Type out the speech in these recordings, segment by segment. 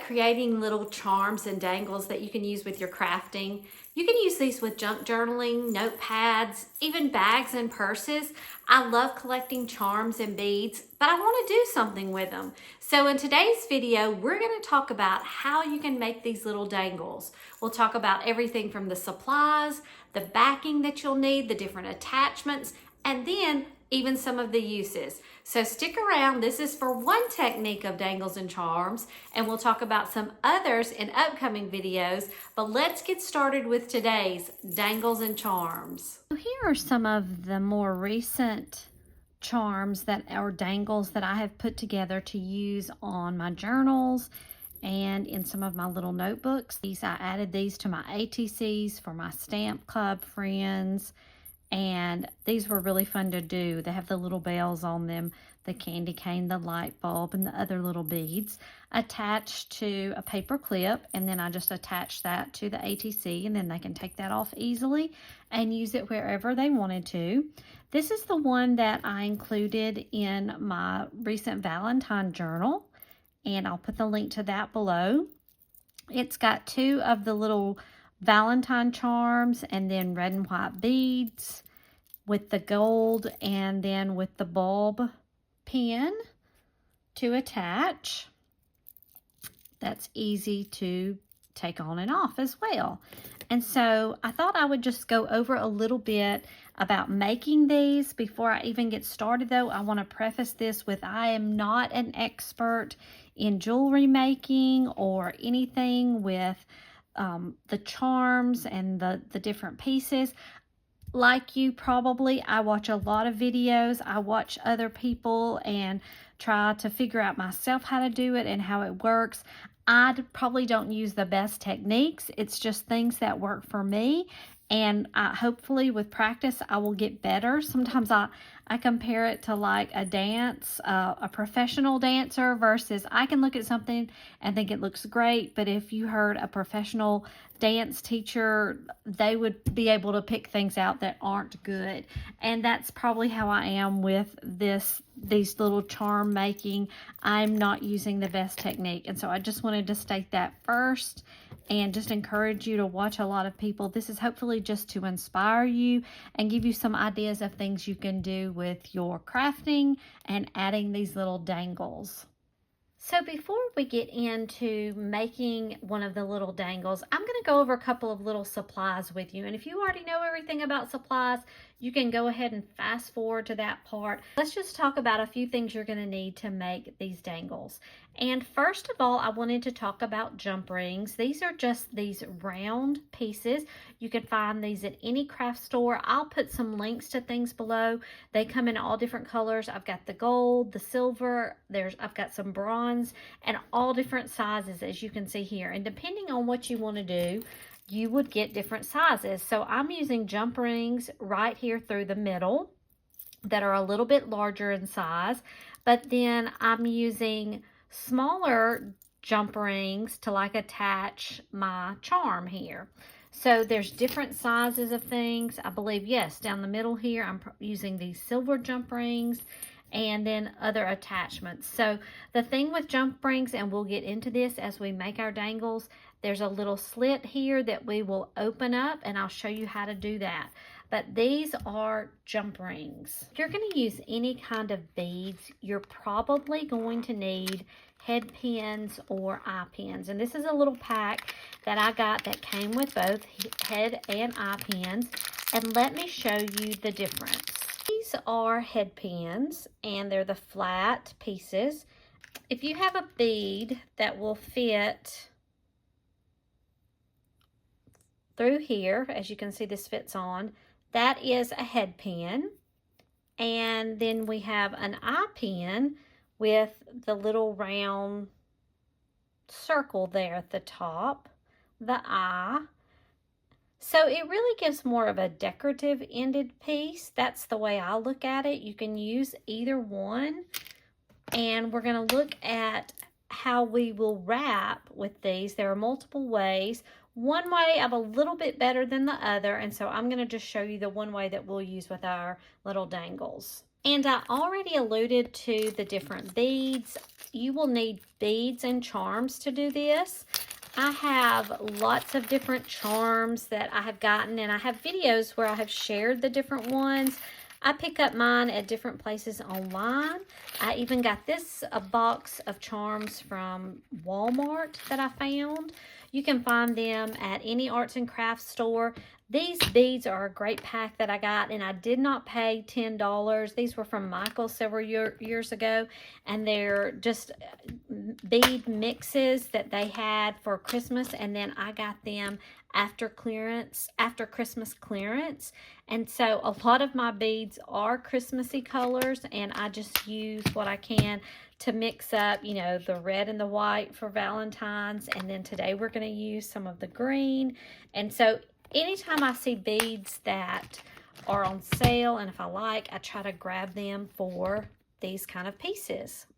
creating little charms and dangles that you can use with your crafting. You can use these with junk journaling, notepads, even bags and purses. I love collecting charms and beads, but I want to do something with them. So in today's video, we're going to talk about how you can make these little dangles. We'll talk about everything from the supplies, the backing that you'll need, the different attachments, and then even some of the uses. So stick around. This is for one technique of dangles and charms, and we'll talk about some others in upcoming videos, but let's get started with today's dangles and charms. So here are some of the more recent charms that or dangles that I have put together to use on my journals and in some of my little notebooks. I added these to my ATCs for my stamp club friends, and these were really fun to do. They have the little bells on them, the candy cane, the light bulb, and the other little beads attached to a paper clip, and then I just attach that to the ATC, and then they can take that off easily and use it wherever they wanted to. This is the one that I included in my recent Valentine journal, and I'll put the link to that below. It's got two of the little Valentine charms and then red and white beads with the gold and then with the bulb pin to attach. That's easy to take on and off as well. And so I thought I would just go over a little bit about making these. Before I even get started though, I want to preface this with I am not an expert in jewelry making or anything with the charms and the different pieces. Like you probably, I watch a lot of videos. I watch other people and try to figure out myself how to do it and how it works. I probably don't use the best techniques. It's just things that work for me. And hopefully with practice, I will get better. Sometimes I compare it to like a dance, a professional dancer versus I can look at something and think it looks great. But if you heard a professional dance teacher, they would be able to pick things out that aren't good. And that's probably how I am with these little charm making. I'm not using the best technique. And so I just wanted to state that first and just encourage you to watch a lot of people. This is hopefully just to inspire you and give you some ideas of things you can do with your crafting and adding these little dangles. So before we get into making one of the little dangles, I'm going to go over a couple of little supplies with you. And if you already know everything about supplies, you can go ahead and fast forward to that part. Let's just talk about a few things you're going to need to make these dangles. And first of all, I wanted to talk about jump rings. These are just these round pieces. You can find these at any craft store. I'll put some links to things below. They come in all different colors. I've got the gold, the silver, I've got some bronze, and all different sizes, as you can see here. And depending on what you want to do, you would get different sizes. So I'm using jump rings right here through the middle that are a little bit larger in size, but then I'm using smaller jump rings to like attach my charm here. So there's different sizes of things. I believe, yes, down the middle here, I'm using these silver jump rings and then other attachments. So the thing with jump rings, and we'll get into this as we make our dangles, there's a little slit here that we will open up, and I'll show you how to do that. But these are jump rings. If you're going to use any kind of beads, you're probably going to need head pins or eye pins. And this is a little pack that I got that came with both head and eye pins. And let me show you the difference. These are head pins, and they're the flat pieces. If you have a bead that will fit through here, as you can see this fits on, that is a head pin. And then we have an eye pin with the little round circle there at the top, the eye. So it really gives more of a decorative ended piece. That's the way I look at it. You can use either one. And we're going to look at how we will wrap with these. There are multiple ways. One way I'm a little bit better than the other, and so I'm going to just show you the one way that we'll use with our little dangles. And I already alluded to the different beads. You will need beads and charms to do this. I have lots of different charms that I have gotten, and I have videos where I have shared the different ones. I pick up mine at different places online. I even got this a box of charms from Walmart that I found. You can find them at any arts and crafts store. These beads are a great pack that I got, and I did not pay $10. These were from Michael several years ago, and they're just bead mixes that they had for Christmas, and then I got them after Christmas clearance. And so a lot of my beads are Christmassy colors, and I just use what I can to mix up, you know, the red and the white for Valentine's, and then today we're going to use some of the green. And so anytime I see beads that are on sale and if I like, I try to grab them for these kind of pieces. I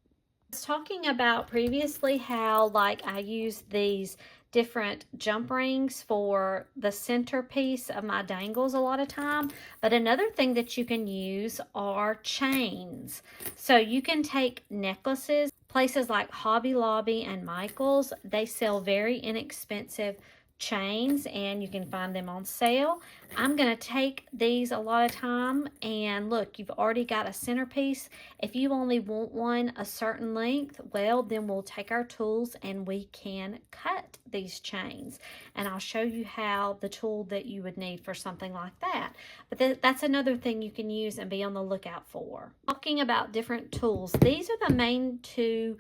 was talking about previously how like I use these different jump rings for the centerpiece of my dangles a lot of time, but another thing that you can use are chains. So you can take necklaces, places like Hobby Lobby and Michael's, they sell very inexpensive chains and you can find them on sale. I'm going to take these a lot of time, and look, you've already got a centerpiece. If you only want one a certain length, well, then we'll take our tools and we can cut these chains, and I'll show you how the tool that you would need for something like that. But that's another thing you can use and be on the lookout for. Talking about different tools, these are the main two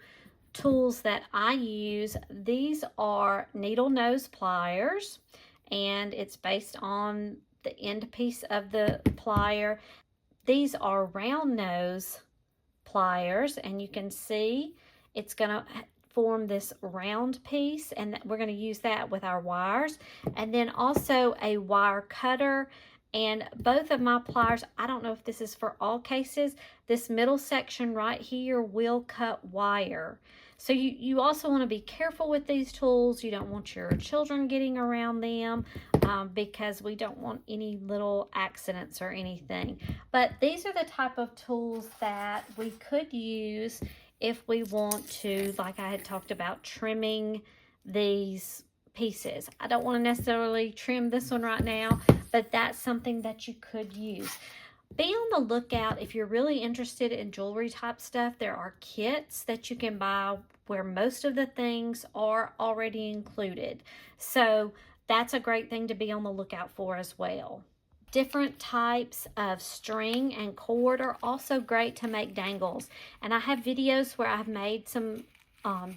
tools that I use. These are needle nose pliers, and it's based on the end piece of the plier. These are round nose pliers, and you can see it's going to form this round piece, and we're going to use that with our wires. And then also a wire cutter. And both of my pliers, I don't know if this is for all cases, this middle section right here will cut wire. So you also want to be careful with these tools. You don't want your children getting around them because we don't want any little accidents or anything. But these are the type of tools that we could use if we want to, like I had talked about, trimming these pieces. I don't want to necessarily trim this one right now, but that's something that you could use. Be on the lookout if you're really interested in jewelry type stuff. There are kits that you can buy where most of the things are already included. So that's a great thing to be on the lookout for as well. Different types of string and cord are also great to make dangles. And I have videos where I've made some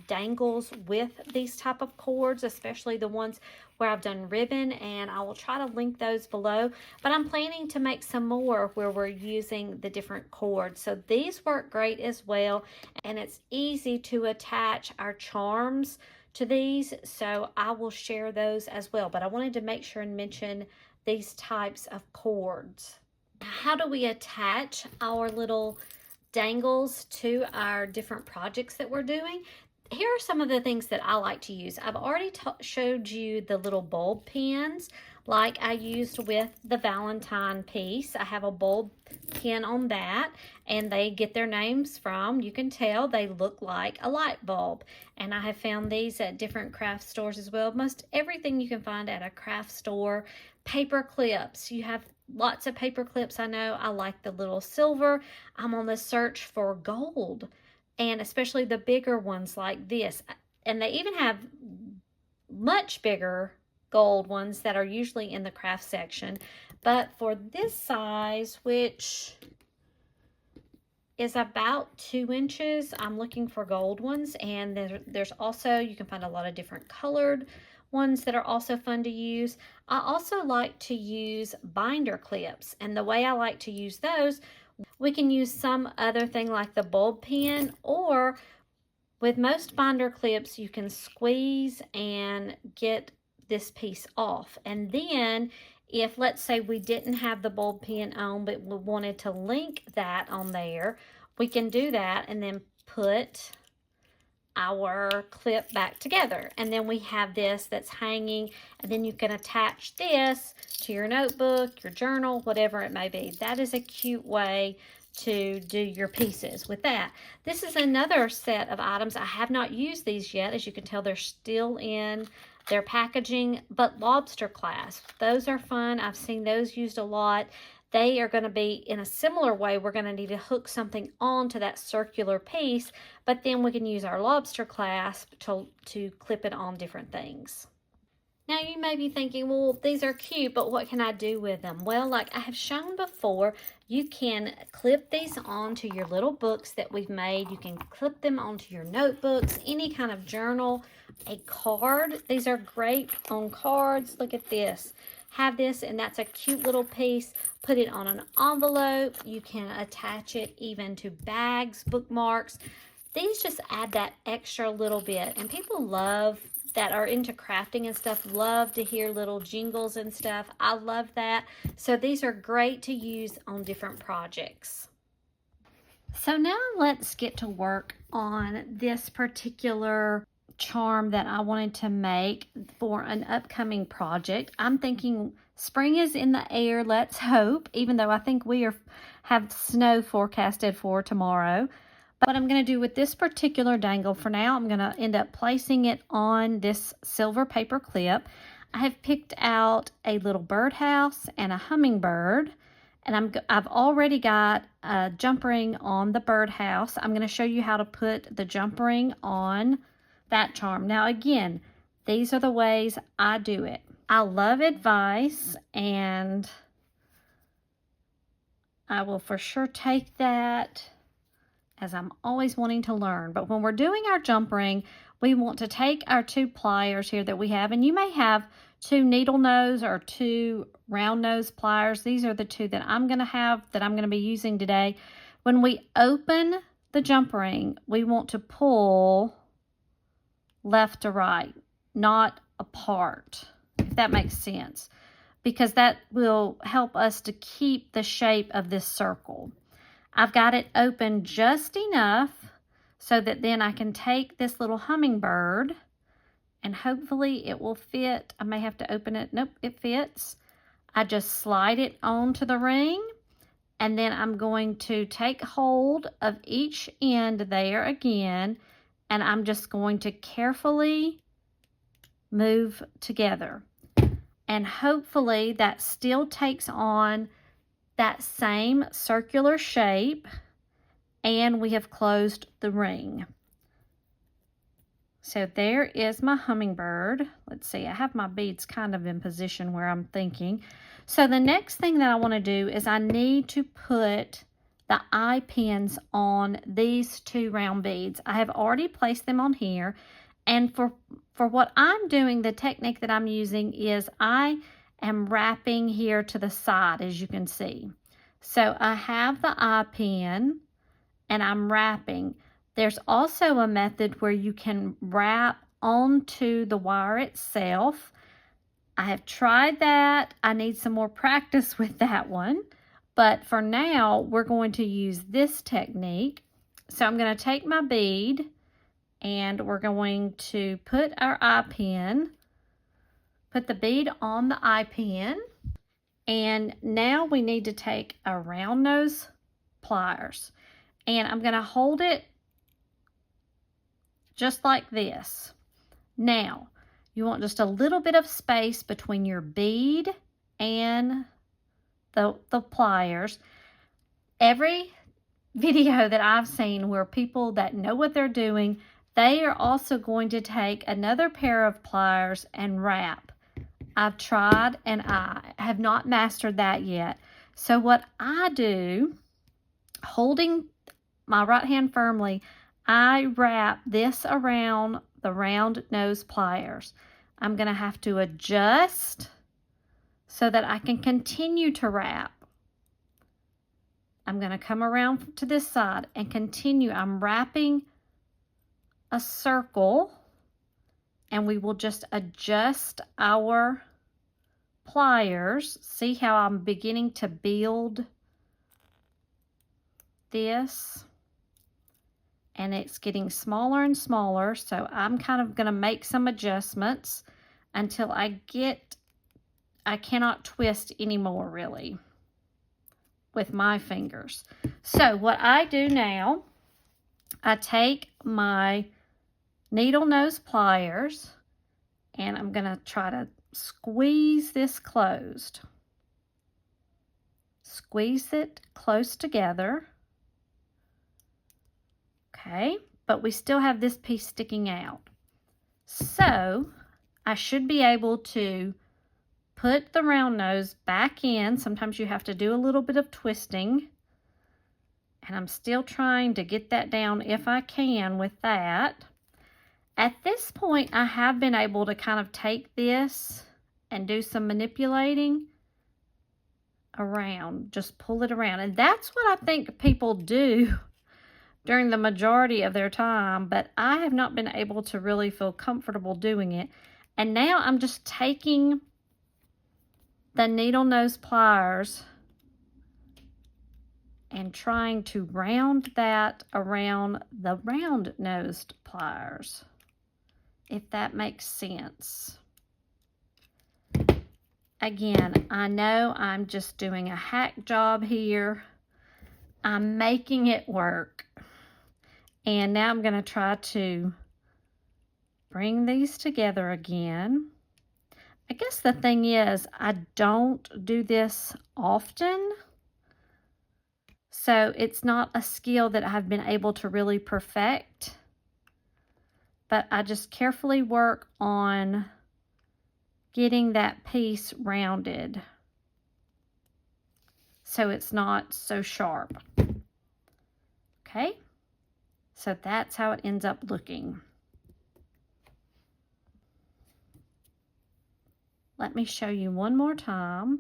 dangles with these type of cords, especially the ones where I've done ribbon, and I will try to link those below. But I'm planning to make some more where we're using the different cords. So these work great as well, and it's easy to attach our charms to these, so I will share those as well. But I wanted to make sure and mention these types of cords. How do we attach our little dangles to our different projects that we're doing? Here are some of the things that I like to use. I've already showed you the little bulb pins like I used with the Valentine piece. I have a bulb pin on that, and they get their names from, you can tell, they look like a light bulb. And I have found these at different craft stores as well. Most everything you can find at a craft store. Paper clips, you have lots of paper clips. I know I like the little silver. I'm on the search for gold, and especially the bigger ones like this. And they even have much bigger gold ones that are usually in the craft section. But for this size, which is about 2 inches, I'm looking for gold ones. And there's also, you can find a lot of different colored ones that are also fun to use. I also like to use binder clips, and the way I like to use those, we can use some other thing like the bulb pin, or with most binder clips you can squeeze and get this piece off. And then if, let's say, we didn't have the bulb pin on but we wanted to link that on there, we can do that and then put our clip back together, and then we have this that's hanging, and then you can attach this to your notebook, your journal, whatever it may be. That is a cute way to do your pieces with that. This is another set of items. I have not used these yet. As you can tell, they're still in their packaging, but lobster clasps. Those are fun. I've seen those used a lot. They are going to be in a similar way. We're going to need to hook something onto that circular piece, but then we can use our lobster clasp to clip it on different things. Now you may be thinking, well, these are cute, but what can I do with them? Well, like I have shown before, you can clip these onto your little books that we've made. You can clip them onto your notebooks, any kind of journal, a card. These are great on cards. Look at this. Have this, and that's a cute little piece. Put it on an envelope. You can attach it even to bags, bookmarks. These just add that extra little bit, and people love that are into crafting and stuff, love to hear little jingles and stuff. I love that. So these are great to use on different projects. So now let's get to work on this particular charm that I wanted to make for an upcoming project. I'm thinking spring is in the air, let's hope, even though I think we have snow forecasted for tomorrow. What I'm going to do with this particular dangle for now, I'm going to end up placing it on this silver paper clip. I have picked out a little birdhouse and a hummingbird, and I've already got a jump ring on the birdhouse. I'm going to show you how to put the jump ring on that charm. Now again, these are the ways I do it. I love advice, and I will for sure take that, as I'm always wanting to learn. But when we're doing our jump ring, we want to take our 2 pliers here that we have, and you may have 2 needle nose or 2 round nose pliers. These are the 2 that I'm going to have, that I'm going to be using today. When we open the jump ring, we want to pull left to right, not apart, if that makes sense, because that will help us to keep the shape of this circle. I've got it open just enough so that then I can take this little hummingbird, and hopefully it will fit. I may have to open it. Nope, it fits. I just slide it onto the ring, and then I'm going to take hold of each end there again, and I'm just going to carefully move together. And hopefully that still takes on that same circular shape, and we have closed the ring. So there is my hummingbird. Let's see, I have my beads kind of in position where I'm thinking. So the next thing that I want to do is I need to put the eye pins on these 2 round beads. I have already placed them on here, and for what I'm doing, the technique that I'm using is I am wrapping here to the side, as you can see. So I have the eye pin and I'm wrapping. There's also a method where you can wrap onto the wire itself. I have tried that. I need some more practice with that one. But for now, we're going to use this technique. So I'm going to take my bead, and we're going to put our eye pin, put the bead on the eye pin, and now we need to take our round nose pliers, and I'm going to hold it just like this. Now, you want just a little bit of space between your bead and the pliers. Every video that I've seen where people that know what they're doing, they are also going to take another pair of pliers and wrap. I've tried and I have not mastered that yet. So what I do, holding my right hand firmly, I wrap this around the round nose pliers. I'm going to have to adjust so that I can continue to wrap. I'm going to come around to this side and continue. I'm wrapping a circle, and we will just adjust our pliers. See how I'm beginning to build this, and it's getting smaller and smaller. So I'm kind of going to make some adjustments until I cannot twist anymore really with my fingers. So what I do now, I take my needle nose pliers and I'm going to try to squeeze this closed. Squeeze it close together. Okay, but we still have this piece sticking out. So I should be able to put the round nose back in. Sometimes you have to do a little bit of twisting. And I'm still trying to get that down if I can with that. At this point, I have been able to kind of take this and do some manipulating around. Just pull it around. And that's what I think people do during the majority of their time, but I have not been able to really feel comfortable doing it. And now I'm just taking the needle nose pliers and trying to round that around the round nosed pliers, if that makes sense. Again, I know I'm just doing a hack job here. I'm making it work. And now I'm going to try to bring these together again. I guess the thing is, I don't do this often. So it's not a skill that I've been able to really perfect. But I just carefully work on getting that piece rounded so it's not so sharp. Okay, so that's how it ends up looking. Let me show you one more time.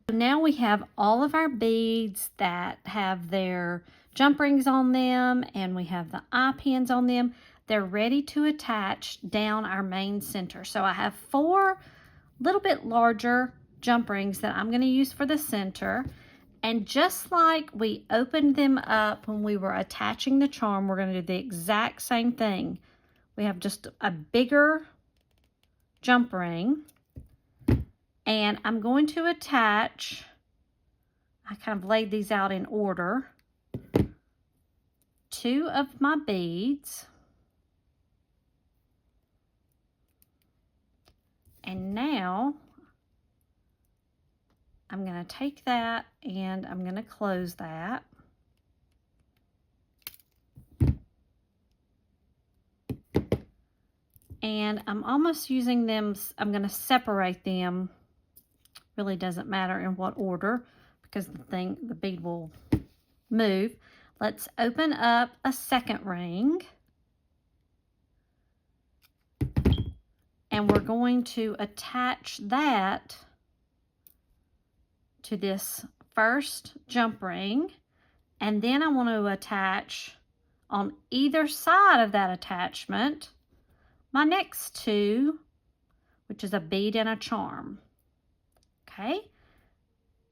Now we have all of our beads that have their jump rings on them, and we have the eye pins on them. They're ready to attach down our main center. So I have 4 little bit larger jump rings that I'm going to use for the center. And just like we opened them up when we were attaching the charm, we're going to do the exact same thing. We have just a bigger jump ring. And I'm going to attach, I kind of laid these out in order, 2 of my beads. And now I'm going to take that and I'm going to close that. And I'm almost using them, I'm going to separate them. Really doesn't matter in what order because the bead will move. Let's open up a second ring. And we're going to attach that to this first jump ring. And then I want to attach on either side of that attachment my next 2, which is a bead and a charm. Okay,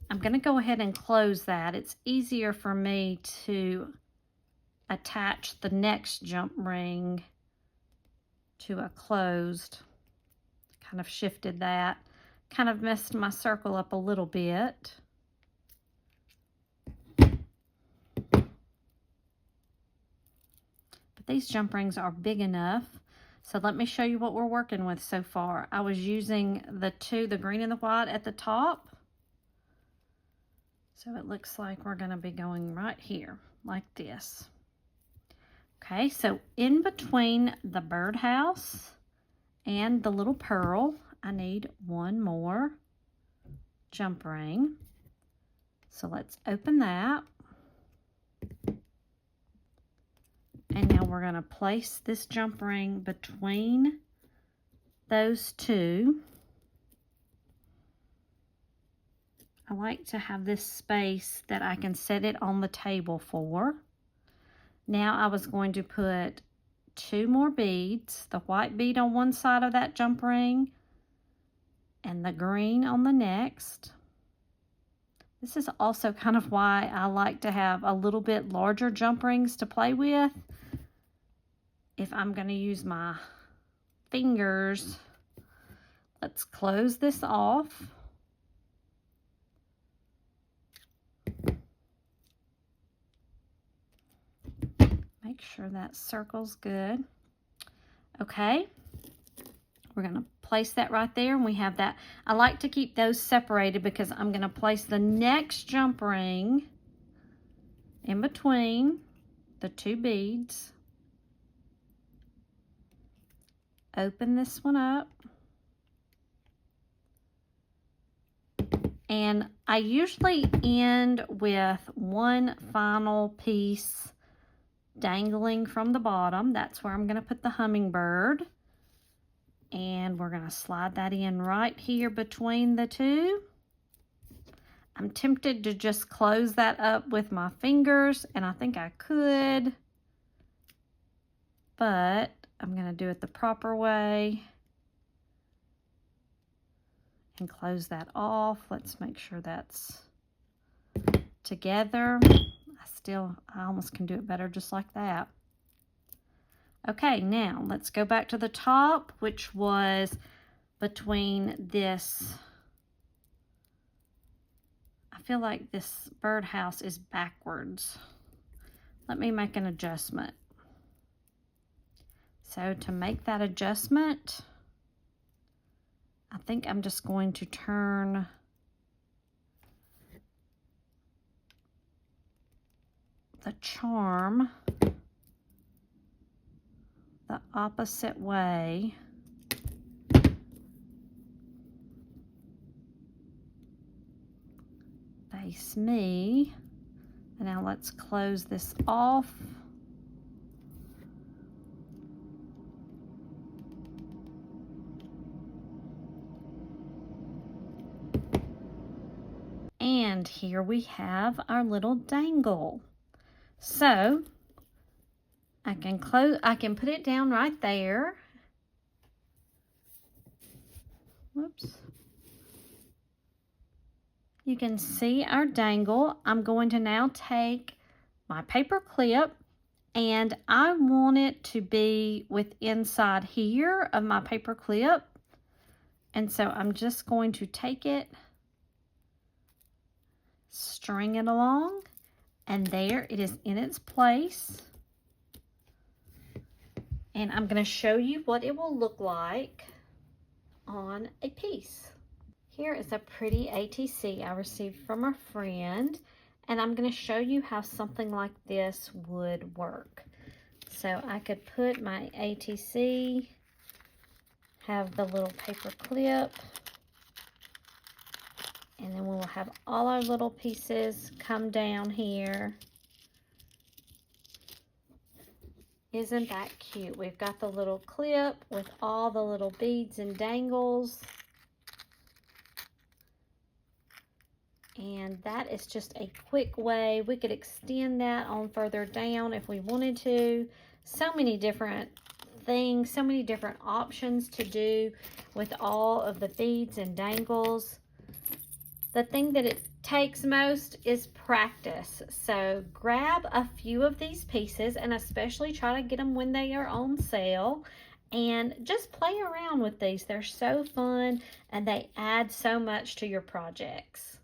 I'm going to go ahead and close that. It's easier for me to attach the next jump ring to a closed. Kind of shifted that. Kind of messed my circle up a little bit. But these jump rings are big enough. So let me show you what we're working with so far. I was using the 2, the green and the white at the top. So it looks like we're going to be going right here. like this. Okay, so in between the birdhouse and the little pearl, I need one more jump ring. So let's open that. And now we're going to place this jump ring between those two. I like to have this space that I can set it on the table for. Now I was going to put 2 more beads, the white bead on one side of that jump ring and the green on the next. This is also kind of why I like to have a little bit larger jump rings to play with. If I'm going to use my fingers, let's close this off. Make sure that circle's good. Okay, we're going to place that right there, and we have that. I like to keep those separated because I'm going to place the next jump ring in between the 2 beads. Open this one up. And I usually end with one final piece dangling from the bottom. That's where I'm going to put the hummingbird. And we're going to slide that in right here between the 2. I'm tempted to just close that up with my fingers, and I think I could, but I'm going to do it the proper way and close that off. Let's make sure that's together. I almost can do it better just like that. Okay, now let's go back to the top, which was between this. I feel like this birdhouse is backwards. Let me make an adjustment. So to make that adjustment, I think I'm just going to turn the charm the opposite way. Face me. And now let's close this off. And here we have our little dangle. So I can put it down right there. Whoops. You can see our dangle. I'm going to now take my paper clip, and I want it to be with inside here of my paper clip. And so I'm just going to take it, string it along, and there it is in its place. And I'm going to show you what it will look like on a piece. Here is a pretty ATC I received from a friend, and I'm going to show you how something like this would work. So I could put my ATC, have the little paper clip, and then we'll have all our little pieces come down here. Isn't that cute? We've got the little clip with all the little beads and dangles. And that is just a quick way. We could extend that on further down if we wanted to. So many different things, so many different options to do with all of the beads and dangles. The thing that it takes most is practice. So grab a few of these pieces, and especially try to get them when they are on sale, and just play around with these. They're so fun, and they add so much to your projects.